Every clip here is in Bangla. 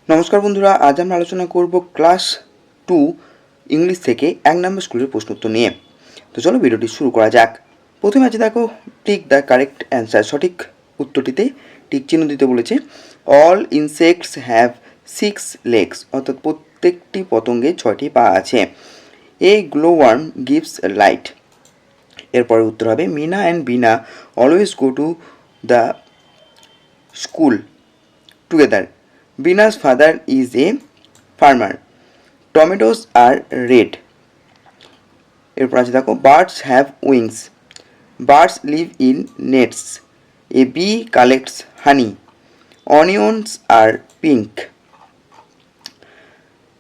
নমস্কার বন্ধুরা, আজ আমরা আলোচনা করব ক্লাস 2 ইংলিশ থেকে 1 নম্বর স্কুলের প্রশ্ন উত্তর নিয়ে। তো চলো ভিডিওটি শুরু করা যাক। প্রথমে আছে দেখো, টিক দ্য কারেক্ট অ্যান্সার। সঠিক উত্তরটিতে টিক চিহ্ন দিতে বলেছে। অল ইনসেক্টস হ্যাভ 6 লেগস, অর্থাৎ প্রত্যেকটি পতঙ্গে 6টি পা আছে। A glow worm gives light. এরপরে উত্তর হবে Meena and Bina always go to the school together. Bina's father is a farmer. Tomatoes are red. এরপর আছে দেখো, birds have wings. Birds live in nets. A bee collects honey. Onions are pink.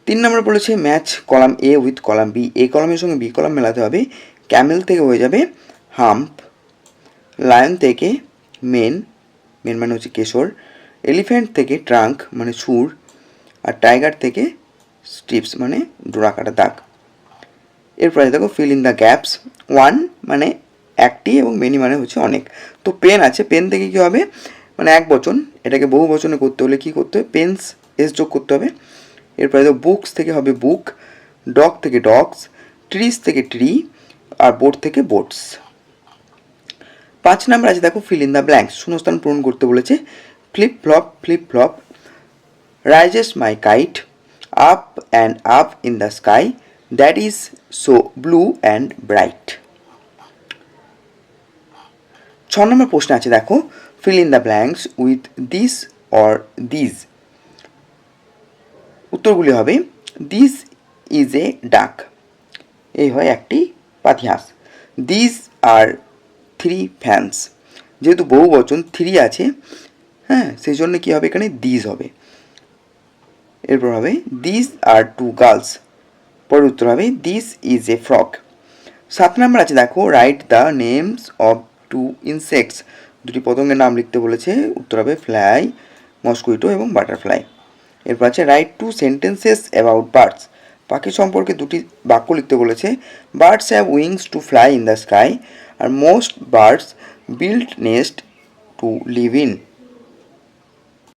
3 নম্বর বলেছে match column A with column B. A কলামের সঙ্গে বি কলাম মেলাতে হবে। ক্যামেল থেকে হয়ে যাবে হাম্প, লায়ন থেকে মেন মানে হচ্ছে কেশর, এলিফ্যান্ট থেকে ট্রাঙ্ক মানে সুর, আর টাইগার থেকে স্ট্রিপস মানে ডোরাকাটা দাগ। এরপরে দেখো fill in the gaps. One মানে একটি এবং মেনি মানে হচ্ছে অনেক। তো পেন আছে, পেন থেকে কী হবে মানে এক বচন, এটাকে বহু বচনে করতে হলে কী করতে হবে, পেন্স এস যোগ করতে হবে। এরপরে দেখো বুকস থেকে হবে বুক, ডগ থেকে ডগস, ট্রিজ থেকে ট্রি, আর বোট থেকে বোটস। 5 নাম্বার আছে দেখো ফিল ইন দ্য ব্ল্যাঙ্কস। শূন্যস্থান পূরণ করতে বলেছে। Flip flop rises my kite up and up in the sky that is so blue and bright. 6 নম্বর প্রশ্ন আছে দেখো, fill in the blanks with this or these. উত্তরগুলি হবে this is a duck, এই হয় একটি পাতিহাঁস। these are 3 fans, যেহেতু বহু বচন 3 আছে, হ্যাঁ, সেই জন্য কী হবে এখানে these হবে। এরপর হবে দিস আর 2 গার্লস, পরের উত্তর হবে দিস ইজ এ ফ্রক। 7 নম্বর আছে দেখো, write the names of 2 insects. দুটি পতঙ্গের নাম লিখতে বলেছে। উত্তর হবে ফ্লাই, মস্কুইটো এবং বাটারফ্লাই। এরপর আছে রাইট 2 সেন্টেন্সেস অ্যাবাউট বার্ডস। পাখি সম্পর্কে দুটি বাক্য লিখতে বলেছে। Birds have wings to fly in the sky, আর most birds build nest to live in.